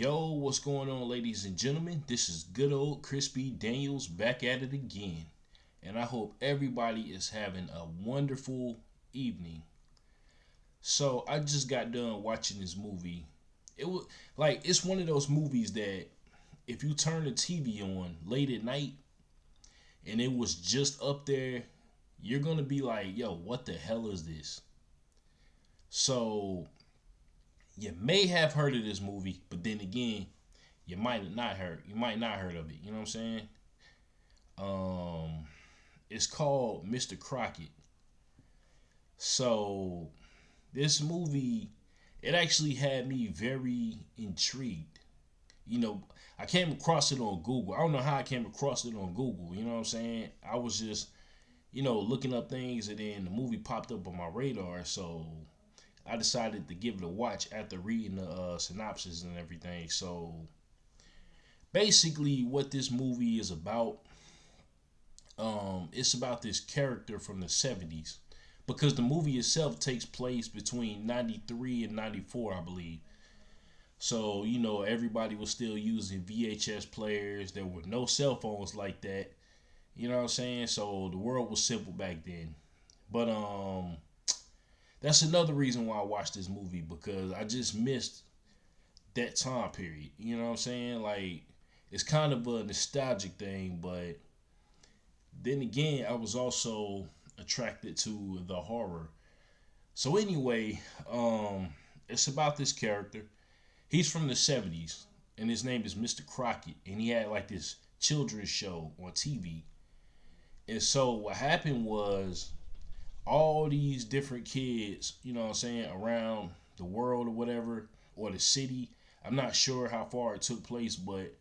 Yo, what's going on, ladies and gentlemen? This is good old Crispy Daniels back at it again. And I hope everybody is having a wonderful evening. So, I just got done watching this movie. It was like it's one of those movies that if you turn the TV on late at night and it was just up there, you're going to be like, "Yo, what the hell is this?" So, you may have heard of this movie, but then again, you might not heard of it. You know what I'm saying? Um, it's called Mr. Crockett. So this movie, it actually had me very intrigued. You know, I came across it on Google. I don't know how I came across it on Google. You know what I'm saying? I was just, looking up things, and then the movie popped up on my radar. So I decided to give it a watch after reading the synopsis and everything. So basically, what this movie is about, it's about this character from the 70s because the movie itself takes place between 93 and 94, I believe. So, everybody was still using VHS players. There were no cell phones like that. You know what I'm saying? So the world was simple back then. But that's another reason why I watched this movie, because I just missed that time period. You know what I'm saying? Like, it's kind of a nostalgic thing, but then again, I was also attracted to the horror. So anyway, it's about this character. He's from the 70s, and his name is Mr. Crockett, and he had like this children's show on TV. And so what happened was all these different kids, you know what I'm saying, around the world or whatever, or the city. I'm not sure how far it took place, but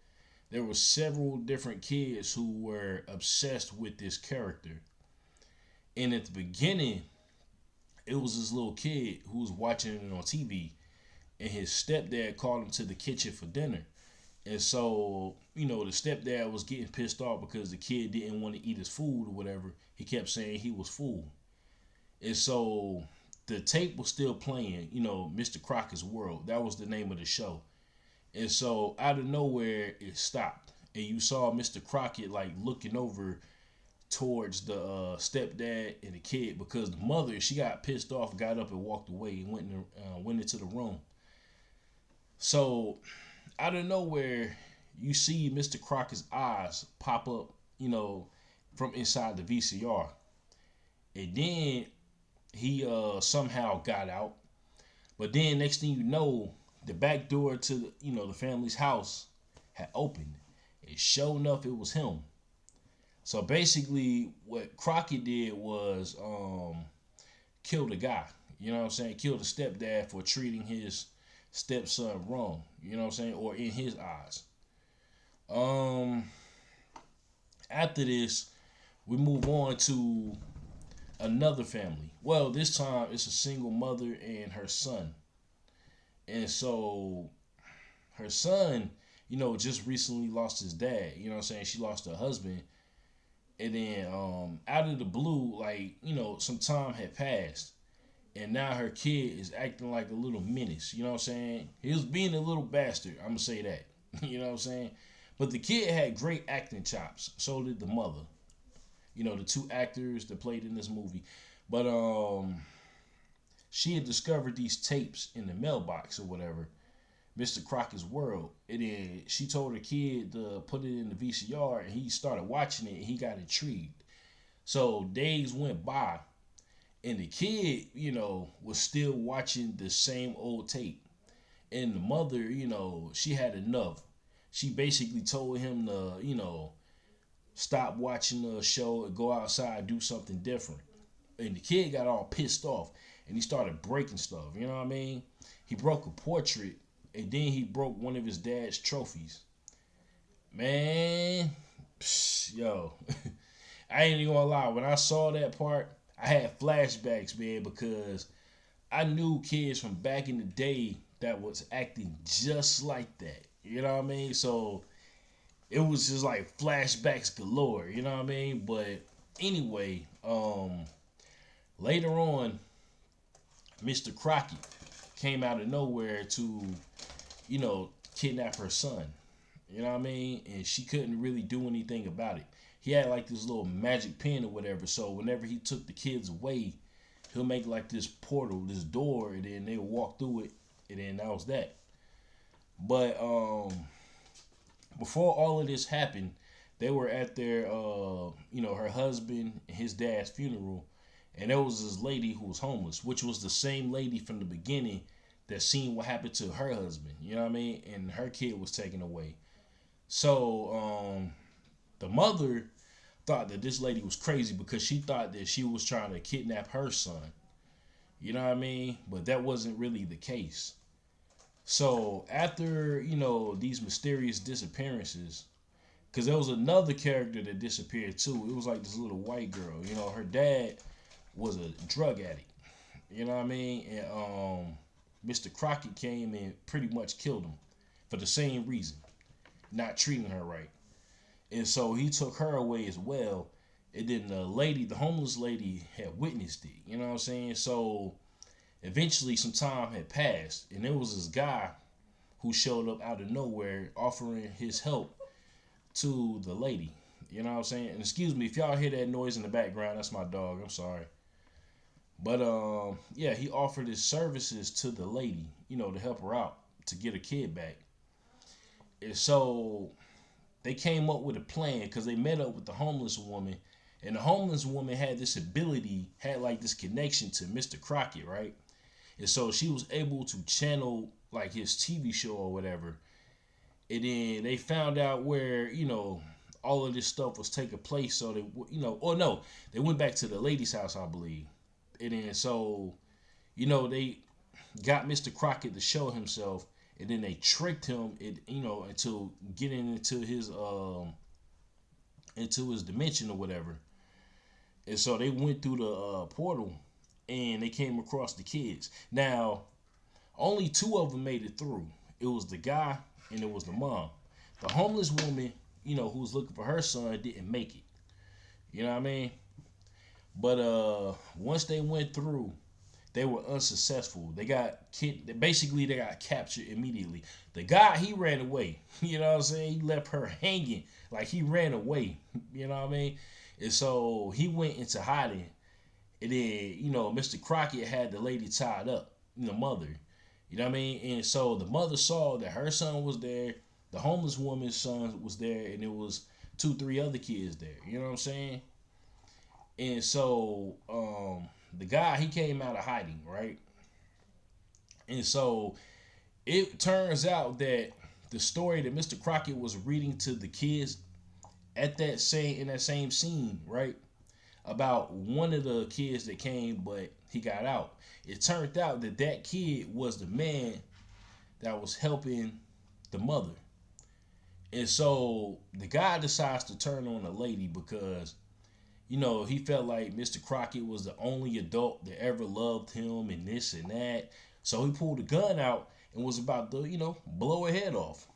there were several different kids who were obsessed with this character. And at the beginning, it was this little kid who was watching it on TV, and his stepdad called him to the kitchen for dinner. And so, the stepdad was getting pissed off because the kid didn't want to eat his food or whatever. He kept saying he was full. And so the tape was still playing, Mr. Crockett's World. That was the name of the show. And so out of nowhere, it stopped. And you saw Mr. Crockett like looking over towards the stepdad and the kid, because the mother, she got pissed off, got up and walked away and went into the room. So out of nowhere, you see Mr. Crockett's eyes pop up, from inside the VCR. And then he somehow got out. But then next thing you know, the back door to the family's house had opened. And sure enough, it was him. So basically, what Crockett did was kill the guy. You know what I'm saying? Kill the stepdad for treating his stepson wrong. You know what I'm saying? Or in his eyes. Um, After this, we move on to another family. Well, this time it's a single mother and her son. And so her son, just recently lost his dad. You know what I'm saying? She lost her husband. And then out of the blue, like, some time had passed. And now her kid is acting like a little menace. You know what I'm saying? He was being a little bastard. I'm going to say that. You know what I'm saying? But the kid had great acting chops. So did the mother. The two actors that played in this movie. But she had discovered these tapes in the mailbox or whatever, Mr. Crockett's World. And then she told her kid to put it in the VCR, and he started watching it, and he got intrigued. So days went by, and the kid, was still watching the same old tape. And the mother, she had enough. She basically told him to, stop watching the show and go outside, do something different. And the kid got all pissed off, and he started breaking stuff. You know what I mean? He broke a portrait, and then he broke one of his dad's trophies. Man, yo, I ain't even gonna lie. When I saw that part, I had flashbacks, man, because I knew kids from back in the day that was acting just like that. You know what I mean? So it was just like flashbacks galore. You know what I mean? But anyway, later on, Mr. Crockett came out of nowhere to, you know, kidnap her son. You know what I mean? And she couldn't really do anything about it. He had like this little magic pen or whatever. So whenever he took the kids away, he'll make like this portal, this door, and then they'll walk through it, and then that was that. But before all of this happened, they were at their her husband and his dad's funeral, and there was this lady who was homeless, which was the same lady from the beginning that seen what happened to her husband. You know what I mean? And her kid was taken away. So the mother thought that this lady was crazy because she thought that she was trying to kidnap her son. You know what I mean? But that wasn't really the case. So after, these mysterious disappearances, because there was another character that disappeared too. It was like this little white girl. Her dad was a drug addict. You know what I mean? And Mr. Crockett came and pretty much killed him for the same reason, not treating her right. And so he took her away as well. And then the homeless lady, had witnessed it. You know what I'm saying? So eventually some time had passed, and there was this guy who showed up out of nowhere offering his help to the lady. You know what I'm saying? And excuse me if y'all hear that noise in the background, that's my dog. I'm sorry. But yeah, he offered his services to the lady, to help her out to get her kid back. And so they came up with a plan because they met up with the homeless woman, and the homeless woman had this ability, had like this connection to Mr. Crockett, right? And so she was able to channel like his TV show or whatever. And then they found out where, all of this stuff was taking place. So they, or no, they went back to the lady's house, I believe. And then so, they got Mr. Crockett to show himself, and then they tricked him, into getting into his dimension or whatever. And so they went through the portal, and they came across the kids. Now, only two of them made it through. It was the guy and it was the mom. The homeless woman, who was looking for her son, didn't make it. You know what I mean? But once they went through, they were unsuccessful. They got basically they got captured immediately. The guy, he ran away. You know what I'm saying? He left her hanging, like he ran away. You know what I mean? And so he went into hiding. And then, Mr. Crockett had the lady tied up, the mother. You know what I mean? And so the mother saw that her son was there, the homeless woman's son was there, and there was 2, 3 other kids there. You know what I'm saying? And so the guy, he came out of hiding, right? And so it turns out that the story that Mr. Crockett was reading to the kids in that same scene, right? About one of the kids that came, but he got out. It turned out that that kid was the man that was helping the mother. And so the guy decides to turn on the lady because, he felt like Mr. Crockett was the only adult that ever loved him and this and that. So he pulled a gun out and was about to, blow her head off.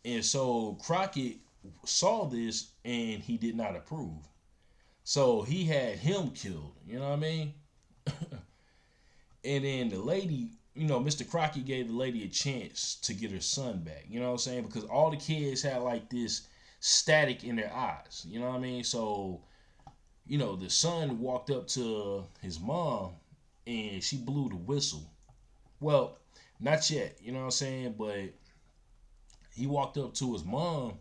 And so Crockett saw this and he did not approve. So he had him killed, you know what I mean? And then the lady, Mr. Crockett gave the lady a chance to get her son back, you know what I'm saying? Because all the kids had like this static in their eyes, you know what I mean? So, the son walked up to his mom and she blew the whistle. Well, not yet, you know what I'm saying? But he walked up to his mom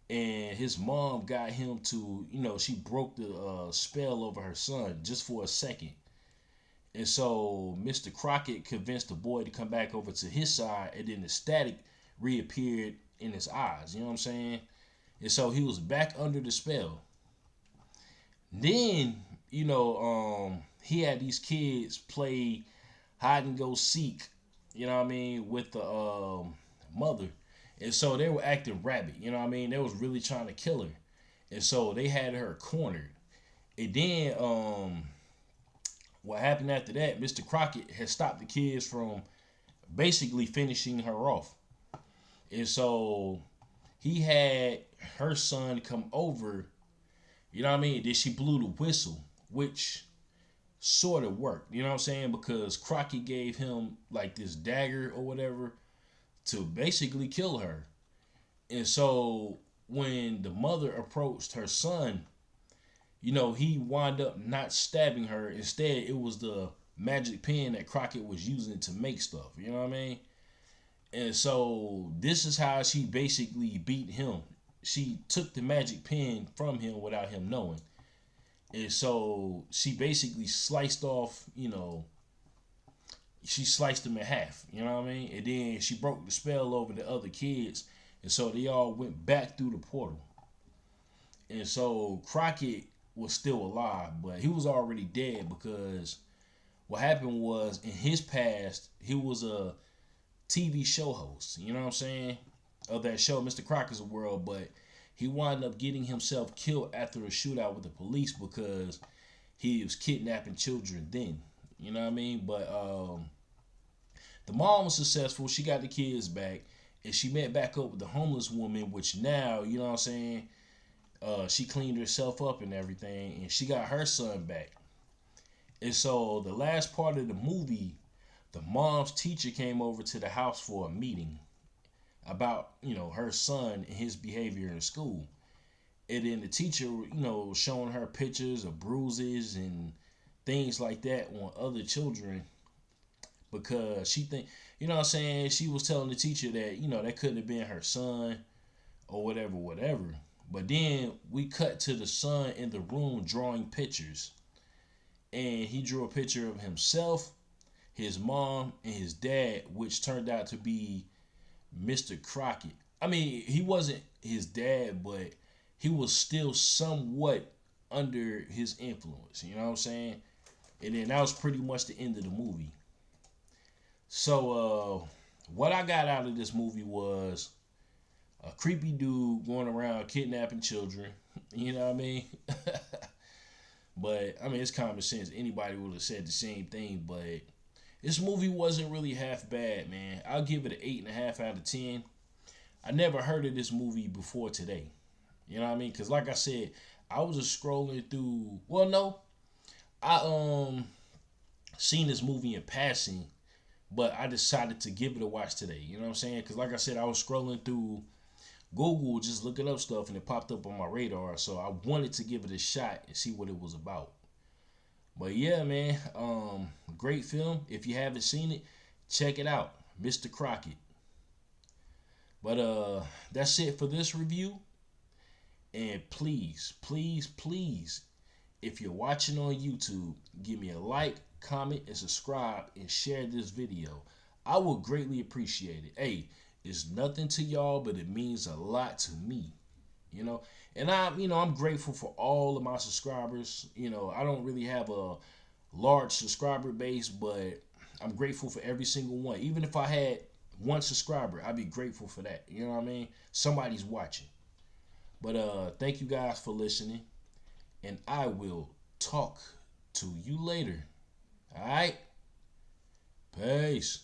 and his mom got him to, she broke the spell over her son just for a second. And so Mr. Crockett convinced the boy to come back over to his side, and then the static reappeared in his eyes. You know what I'm saying? And so he was back under the spell. Then, he had these kids play hide and go seek, you know what I mean, with the mother. And so they were acting rabid, you know what I mean? They was really trying to kill her. And so they had her cornered. And then what happened after that, Mr. Crockett had stopped the kids from basically finishing her off. And so he had her son come over, you know what I mean? Then she blew the whistle, which sort of worked, you know what I'm saying? Because Crockett gave him like this dagger or whatever to basically kill her. And so when the mother approached her son, he wound up not stabbing her. Instead, it was the magic pen that Crockett was using to make stuff. You know what I mean? And so this is how she basically beat him. She took the magic pen from him without him knowing. And so she basically sliced off, she sliced him in half, you know what I mean? And then she broke the spell over the other kids. And so they all went back through the portal. And so Crockett was still alive, but he was already dead because what happened was in his past, he was a TV show host, you know what I'm saying? Of that show, Mr. Crockett's World, but he wound up getting himself killed after a shootout with the police because he was kidnapping children then. You know what I mean? But the mom was successful. She got the kids back. And she met back up with the homeless woman, which now, you know what I'm saying? She cleaned herself up and everything. And she got her son back. And so the last part of the movie, the mom's teacher came over to the house for a meeting about, her son and his behavior in school. And then the teacher, was showing her pictures of bruises and things like that on other children because she think, what I'm saying, she was telling the teacher that, that couldn't have been her son or whatever. But then we cut to the son in the room drawing pictures. And he drew a picture of himself, his mom, and his dad, which turned out to be Mr. Crockett. I mean, he wasn't his dad, but he was still somewhat under his influence. You know what I'm saying? And then that was pretty much the end of the movie. So, what I got out of this movie was a creepy dude going around kidnapping children. You know what I mean? But, I mean, it's common sense. Anybody would have said the same thing, but this movie wasn't really half bad, man. I'll give it an 8.5 out of 10. I never heard of this movie before today. You know what I mean? Because like I said, I was just scrolling through. Well, no. I seen this movie in passing, but I decided to give it a watch today. You know what I'm saying? Because like I said, I was scrolling through Google just looking up stuff and it popped up on my radar. So I wanted to give it a shot and see what it was about. But yeah, man, great film. If you haven't seen it, check it out, Mr. Crockett. But that's it for this review. And please, please, please, if you're watching on YouTube, give me a like, comment, and subscribe, and share this video. I will greatly appreciate it. Hey, it's nothing to y'all, but it means a lot to me. And I'm grateful for all of my subscribers. I don't really have a large subscriber base, but I'm grateful for every single one. Even if I had one subscriber, I'd be grateful for that. You know what I mean? Somebody's watching. But thank you guys for listening, and I will talk to you later. All right? Peace.